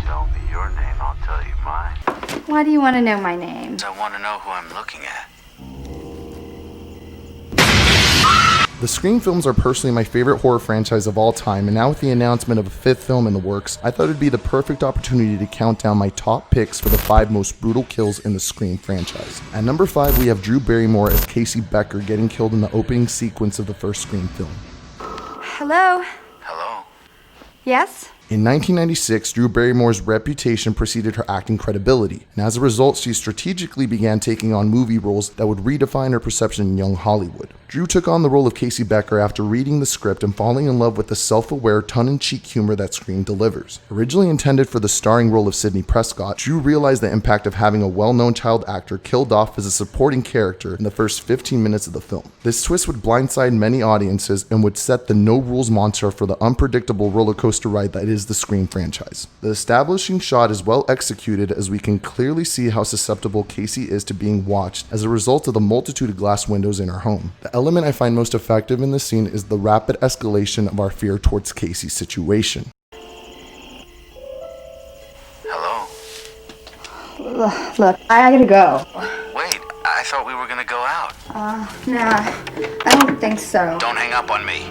tell me your name, I'll tell you mine. Why do you want to know my name? I want to know who I'm looking at. The Scream films are personally my favorite horror franchise of all time, and now with the announcement of a fifth film in the works, I thought it'd be the perfect opportunity to count down my top picks for the 5 most brutal kills in the Scream franchise. At number 5, we have Drew Barrymore as Casey Becker getting killed in the opening sequence of the first Scream film. Hello? Hello? Yes? In 1996, Drew Barrymore's reputation preceded her acting credibility, and as a result, she strategically began taking on movie roles that would redefine her perception in young Hollywood. Drew took on the role of Casey Becker after reading the script and falling in love with the self-aware, tongue-in-cheek humor that Scream delivers. Originally intended for the starring role of Sidney Prescott, Drew realized the impact of having a well-known child actor killed off as a supporting character in the first 15 minutes of the film. This twist would blindside many audiences and would set the no-rules mantra for the unpredictable roller coaster ride that is the Scream franchise. The establishing shot is well executed, as we can clearly see how susceptible Casey is to being watched as a result of the multitude of glass windows in her home. The element I find most effective in this scene is the rapid escalation of our fear towards Casey's situation. Hello? Look, I gotta go. Wait, I thought we were gonna go out. Nah, I don't think so. Don't hang up on me.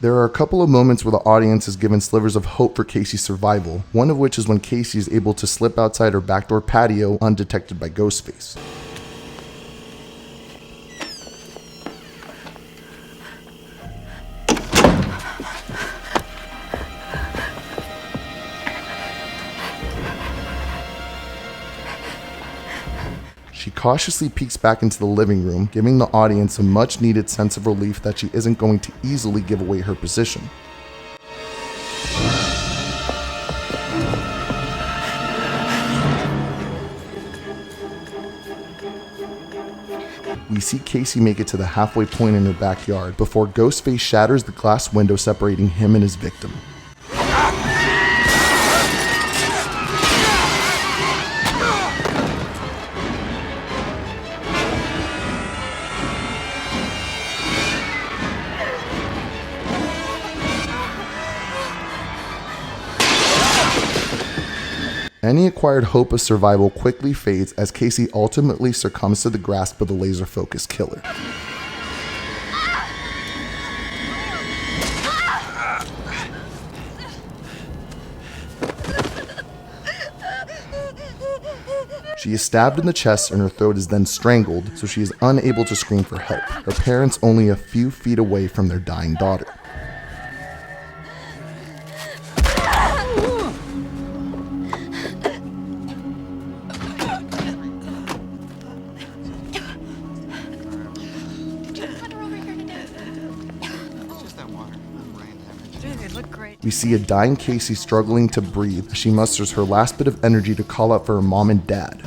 There are a couple of moments where the audience is given slivers of hope for Casey's survival, one of which is when Casey is able to slip outside her backdoor patio undetected by Ghostface. She cautiously peeks back into the living room, giving the audience a much needed sense of relief that she isn't going to easily give away her position. We see Casey make it to the halfway point in her backyard before Ghostface shatters the glass window separating him and his victim. Any acquired hope of survival quickly fades as Casey ultimately succumbs to the grasp of the laser-focused killer. She is stabbed in the chest and her throat is then strangled, so she is unable to scream for help, her parents only a few feet away from their dying daughter. We see a dying Casey struggling to breathe as she musters her last bit of energy to call out for her mom and dad.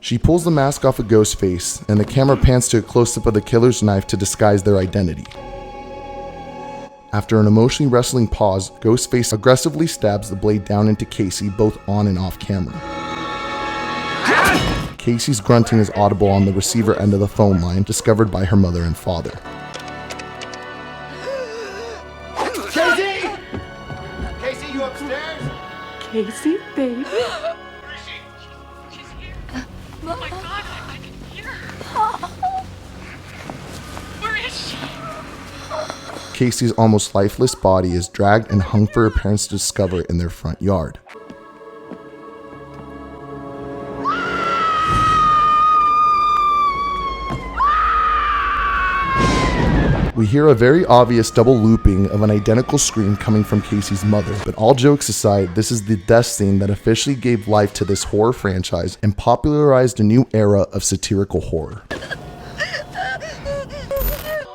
She pulls the mask off of Ghostface, and the camera pans to a close-up of the killer's knife to disguise their identity. After an emotionally wrestling pause, Ghostface aggressively stabs the blade down into Casey, both on and off camera. Casey's grunting is audible on the receiver end of the phone line, discovered by her mother and father. Casey! Casey, you upstairs? Casey, baby. Where is she? She's here. Oh my god, I can hear her. Where is she? Casey's almost lifeless body is dragged and hung for her parents to discover in their front yard. We hear a very obvious double looping of an identical scream coming from Casey's mother, but all jokes aside, this is the death scene that officially gave life to this horror franchise and popularized a new era of satirical horror.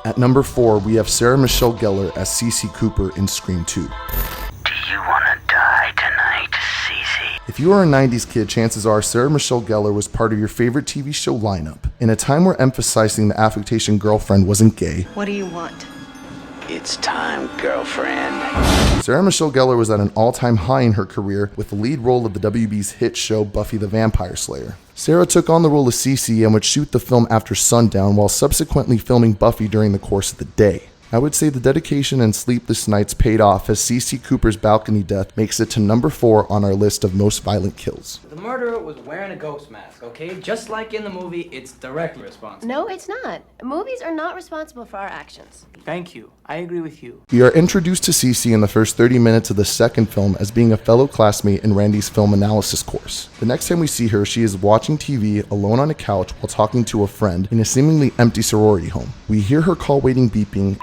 At number 4, we have Sarah Michelle Gellar as Cece Cooper in Scream 2. Do you want to die tonight, Cece? If you are a 90s kid, chances are Sarah Michelle Gellar was part of your favorite TV show lineup. In a time where emphasizing the affectation girlfriend wasn't gay, What do you want? It's time, girlfriend. Sarah Michelle Gellar was at an all-time high in her career with the lead role of the WB's hit show Buffy the Vampire Slayer. Sarah took on the role of Cece and would shoot the film after sundown while subsequently filming Buffy during the course of the day. I would say the dedication and sleepless nights paid off, as CC Cooper's balcony death makes it to number 4 on our list of most violent kills. The murderer was wearing a ghost mask, okay? Just like in the movie, it's directly responsible. No, it's not. Movies are not responsible for our actions. Thank you. I agree with you. We are introduced to CC in the first 30 minutes of the second film as being a fellow classmate in Randy's film analysis course. The next time we see her, she is watching TV alone on a couch while talking to a friend in a seemingly empty sorority home. We hear her call waiting beeping.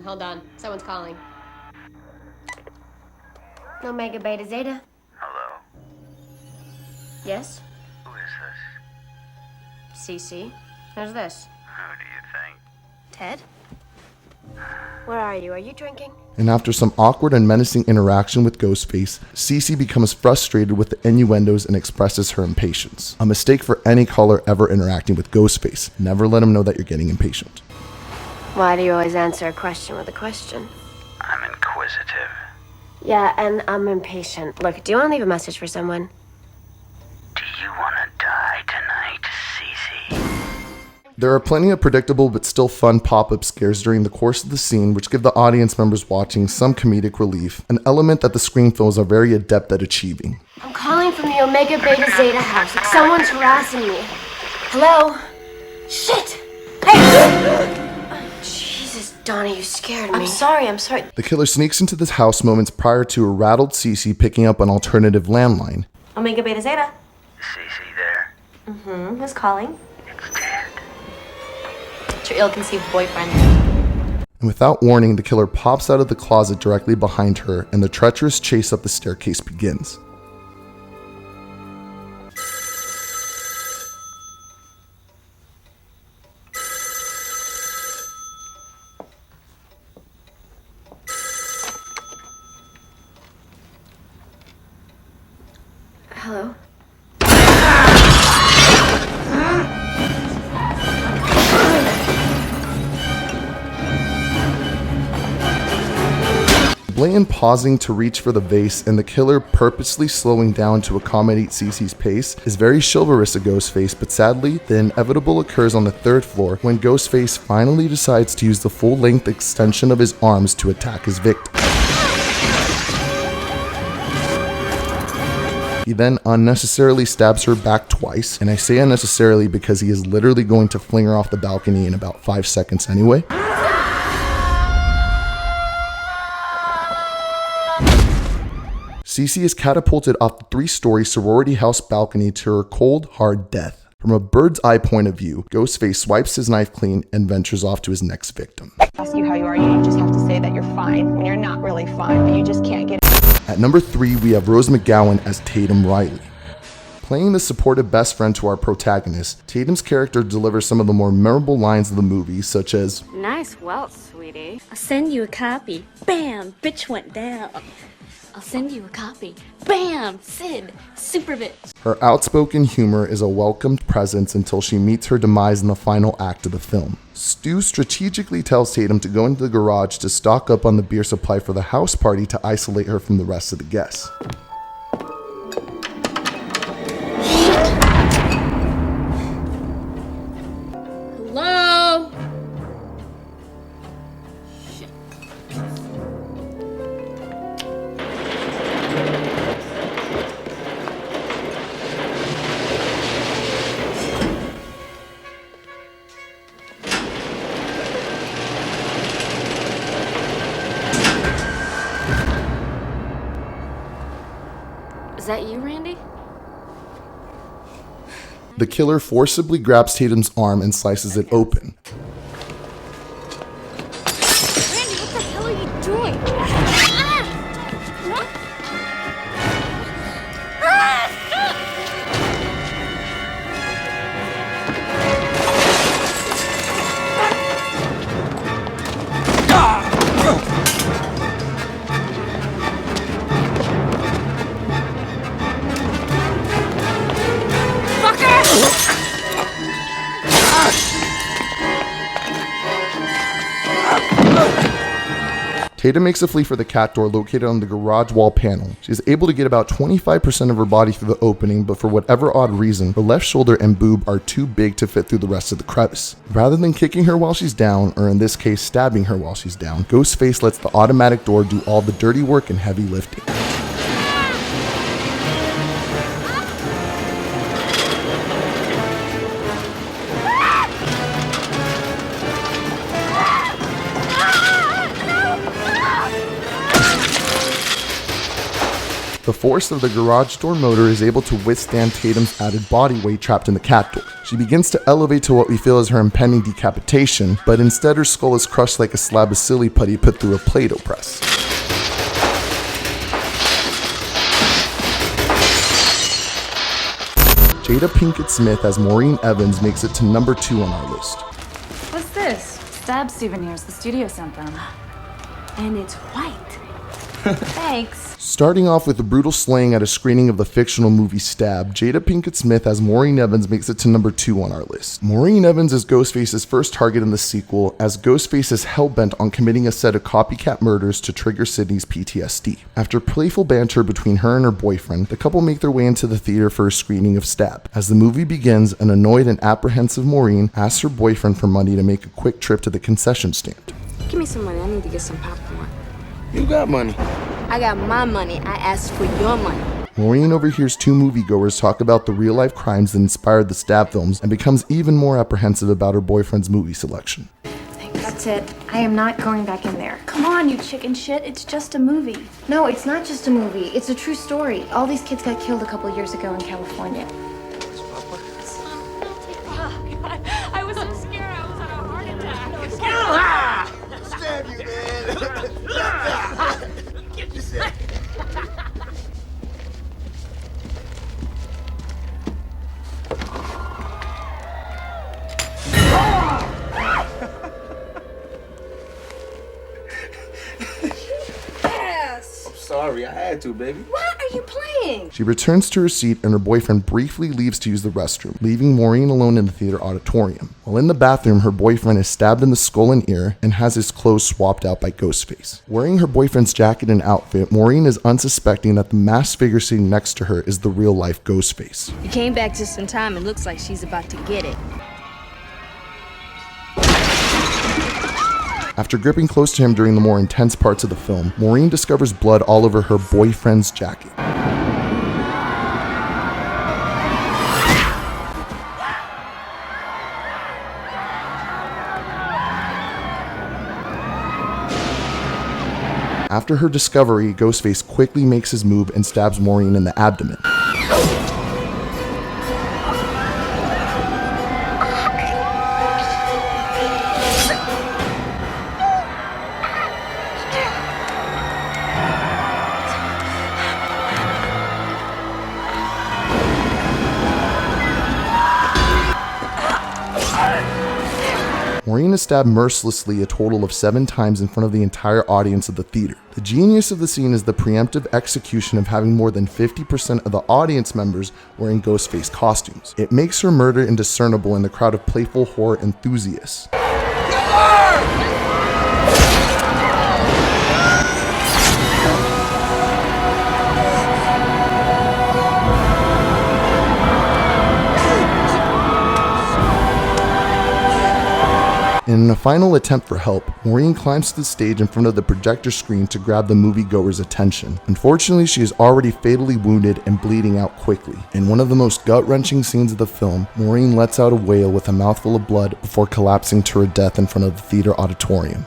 Hold on. Someone's calling. Omega Beta Zeta. Hello? Yes? Who is this? CC. Who's this? Who do you think? Ted? Where are you? Are you drinking? And after some awkward and menacing interaction with Ghostface, Cece becomes frustrated with the innuendos and expresses her impatience. A mistake for any caller ever interacting with Ghostface. Never let him know that you're getting impatient. Why do you always answer a question with a question? I'm inquisitive. Yeah, and I'm impatient. Look, do you want to leave a message for someone? Do you want to die tonight, Cece? There are plenty of predictable but still fun pop-up scares during the course of the scene, which give the audience members watching some comedic relief, an element that the Scream films are very adept at achieving. I'm calling from the Omega Beta Zeta house. Someone's harassing me. Hello? Shit! Hey! Jesus, Donna, you scared me. I'm sorry. The killer sneaks into this house moments prior to a rattled Cece picking up an alternative landline. Omega Beta Zeta. Cece there? Who's calling? It's Ted. It's your ill-conceived boyfriend. And without warning, the killer pops out of the closet directly behind her, and the treacherous chase up the staircase begins. Hello? Blaine pausing to reach for the vase and the killer purposely slowing down to accommodate Cece's pace is very chivalrous of Ghostface, but sadly, the inevitable occurs on the 3rd floor when Ghostface finally decides to use the full-length extension of his arms to attack his victim. He then unnecessarily stabs her back twice, and I say unnecessarily because he is literally going to fling her off the balcony in about 5 seconds anyway. Cece is catapulted off the 3-story sorority house balcony to her cold, hard death. From a bird's eye point of view, Ghostface swipes his knife clean and ventures off to his next victim. Ask you how you are, you just have to say that you're fine when you're not really fine, but you just can't get it. At number 3, we have Rose McGowan as Tatum Riley. Playing the supportive best friend to our protagonist, Tatum's character delivers some of the more memorable lines of the movie, such as, Nice welt, sweetie. I'll send you a copy. Bam! Bitch went down. I'll send you a copy. Bam! Sid, super bitch. Her outspoken humor is a welcomed presence until she meets her demise in the final act of the film. Stu strategically tells Tatum to go into the garage to stock up on the beer supply for the house party to isolate her from the rest of the guests. Hello? Is that you, Randy? The killer forcibly grabs Tatum's arm and slices it open. Randy, what the hell are you doing? Tatum makes a flee for the cat door located on the garage wall panel. She is able to get about 25% of her body through the opening, but for whatever odd reason, her left shoulder and boob are too big to fit through the rest of the crevice. Rather than kicking her while she's down, or in this case stabbing her while she's down, Ghostface lets the automatic door do all the dirty work and heavy lifting. The force of the garage door motor is able to withstand Tatum's added body weight trapped in the cat door. She begins to elevate to what we feel is her impending decapitation, but instead her skull is crushed like a slab of silly putty put through a Play-Doh press. Jada Pinkett Smith as Maureen Evans makes it to number 2 on our list. What's this? Stab souvenirs. The studio sent them. And it's white. Thanks. Starting off with a brutal slaying at a screening of the fictional movie Stab, Jada Pinkett Smith as Maureen Evans makes it to number 2 on our list. Maureen Evans is Ghostface's first target in the sequel, as Ghostface is hell-bent on committing a set of copycat murders to trigger Sydney's PTSD. After playful banter between her and her boyfriend, the couple make their way into the theater for a screening of Stab. As the movie begins, an annoyed and apprehensive Maureen asks her boyfriend for money to make a quick trip to the concession stand. Give me some money. I need to get some popcorn. You got money. I got my money. I asked for your money. Maureen overhears 2 moviegoers talk about the real-life crimes that inspired the Stab films and becomes even more apprehensive about her boyfriend's movie selection. That's it. I am not going back in there. Come on, you chicken shit. It's just a movie. No, it's not just a movie. It's a true story. All these kids got killed a couple years ago in California. I was so scared I was on a heart attack. Stab you, man. Get yourself. I'm sorry, I had to, baby. What are you playing? She returns to her seat and her boyfriend briefly leaves to use the restroom, leaving Maureen alone in the theater auditorium. While in the bathroom, her boyfriend is stabbed in the skull and ear and has his clothes swapped out by Ghostface. Wearing her boyfriend's jacket and outfit, Maureen is unsuspecting that the masked figure sitting next to her is the real-life Ghostface. You came back just in time. It looks like she's about to get it. After gripping close to him during the more intense parts of the film, Maureen discovers blood all over her boyfriend's jacket. After her discovery, Ghostface quickly makes his move and stabs Maureen in the abdomen. Maureen is stabbed mercilessly a total of 7 times in front of the entire audience of the theater. The genius of the scene is the preemptive execution of having more than 50% of the audience members wearing Ghostface costumes. It makes her murder indiscernible in the crowd of playful horror enthusiasts. In a final attempt for help, Maureen climbs to the stage in front of the projector screen to grab the moviegoer's attention. Unfortunately, she is already fatally wounded and bleeding out quickly. In one of the most gut-wrenching scenes of the film, Maureen lets out a wail with a mouthful of blood before collapsing to her death in front of the theater auditorium.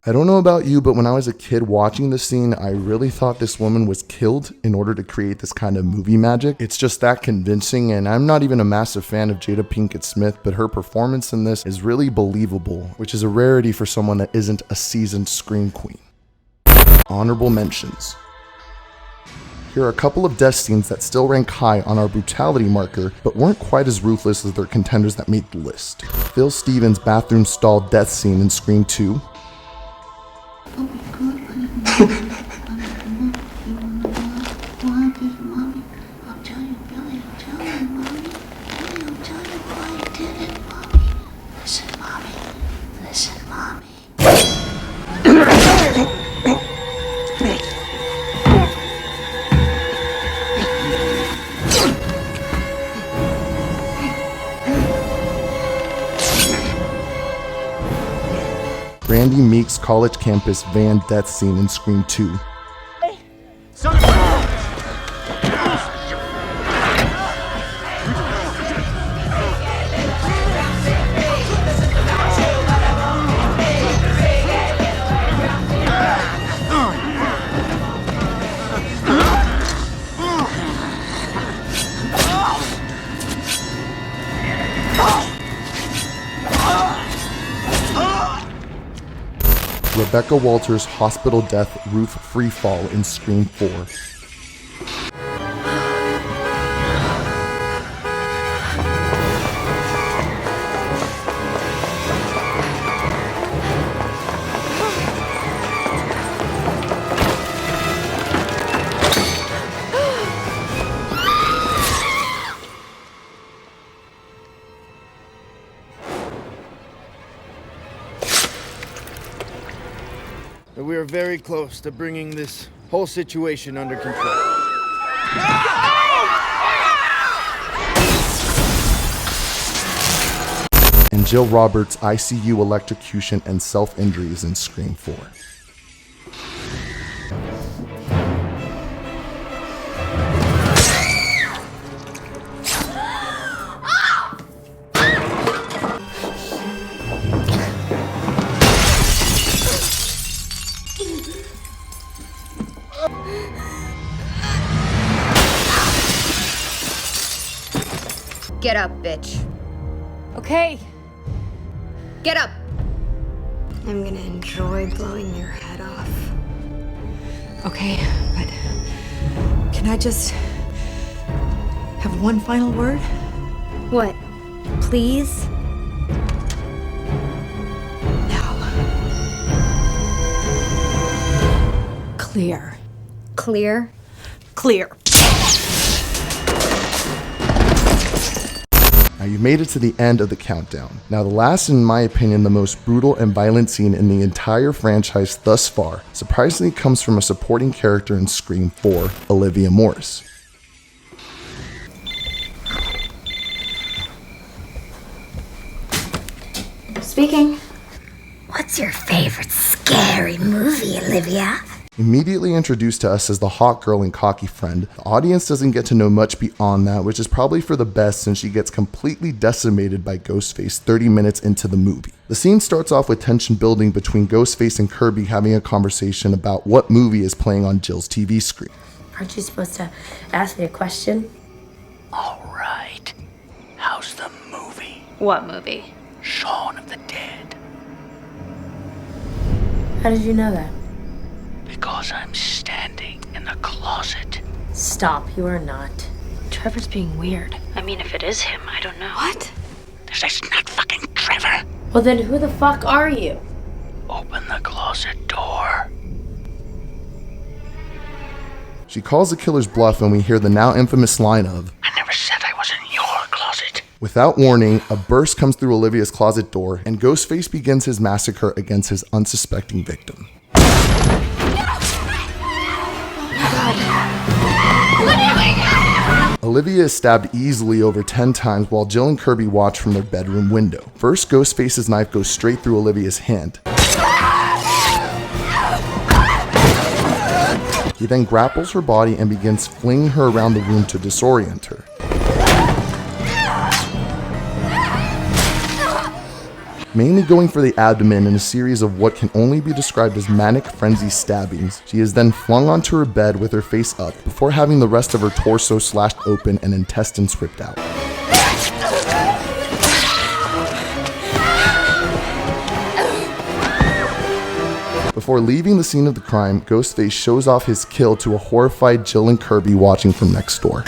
I don't know about you, but when I was a kid watching this scene, I really thought this woman was killed in order to create this kind of movie magic. It's just that convincing, and I'm not even a massive fan of Jada Pinkett Smith, but her performance in this is really believable, which is a rarity for someone that isn't a seasoned scream queen. Honorable mentions. Here are a couple of death scenes that still rank high on our brutality marker, but weren't quite as ruthless as their contenders that made the list. Phil Stevens' bathroom stall death scene in Scream 2. Randy Meek's college campus van death scene in Scream 2. Rebecca Walters' hospital death roof freefall in Scream 4. We are very close to bringing this whole situation under control. And Jill Roberts' ICU electrocution and self-injuries in Scream 4. Get up, bitch. Okay. Get up! I'm gonna enjoy blowing your head off. Okay, but can I just have one final word? What? Please? No. Clear. Clear? Clear. Now you've made it to the end of the countdown. Now the last, and in my opinion, the most brutal and violent scene in the entire franchise thus far, surprisingly comes from a supporting character in Scream 4, Olivia Morris. Speaking. What's your favorite scary movie, Olivia? Immediately introduced to us as the hot girl and cocky friend, the audience doesn't get to know much beyond that, which is probably for the best since she gets completely decimated by Ghostface 30 minutes into the movie. The scene starts off with tension building between Ghostface and Kirby having a conversation about what movie is playing on Jill's TV screen. Aren't you supposed to ask me a question? All right. How's the movie? What movie? Shaun of the Dead. How did you know that? Because I'm standing in the closet. Stop, you are not. Trevor's being weird. I mean, if it is him, I don't know. What? This is not fucking Trevor. Well then who the fuck are you? Open the closet door. She calls the killer's bluff and we hear the now infamous line of, I never said I was in your closet. Without warning, a burst comes through Olivia's closet door and Ghostface begins his massacre against his unsuspecting victim. Olivia is stabbed easily over 10 times while Jill and Kirby watch from their bedroom window. First, Ghostface's knife goes straight through Olivia's hand. He then grapples her body and begins flinging her around the room to disorient her. Mainly going for the abdomen in a series of what can only be described as manic frenzy stabbings, she is then flung onto her bed with her face up before having the rest of her torso slashed open and intestines ripped out. Before leaving the scene of the crime, Ghostface shows off his kill to a horrified Jill and Kirby watching from next door.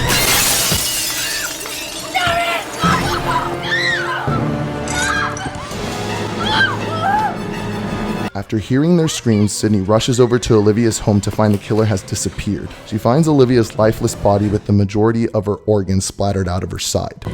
After hearing their screams, Sydney rushes over to Olivia's home to find the killer has disappeared. She finds Olivia's lifeless body with the majority of her organs splattered out of her side.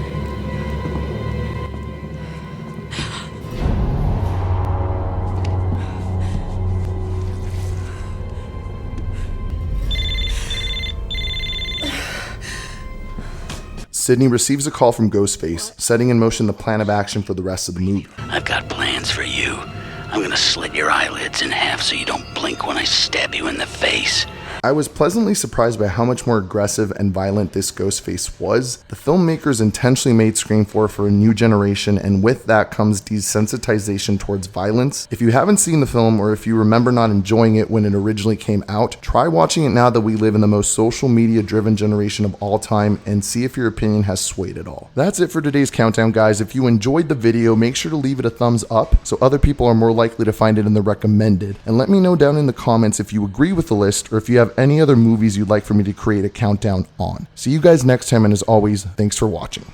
Sydney receives a call from Ghostface, setting in motion the plan of action for the rest of the movie. I've got plans for you. I'm gonna slit your eyelids in half so you don't blink when I stab you in the face. I was pleasantly surprised by how much more aggressive and violent this Ghostface was. The filmmakers intentionally made Scream 4 for a new generation, and with that comes desensitization towards violence. If you haven't seen the film, or if you remember not enjoying it when it originally came out, try watching it now that we live in the most social media driven generation of all time and see if your opinion has swayed at all. That's it for today's countdown, guys. If you enjoyed the video, make sure to leave it a thumbs up so other people are more likely to find it in the recommended, and let me know down in the comments if you agree with the list or if you have any other movies you'd like for me to create a countdown on. See you guys next time, and as always, thanks for watching.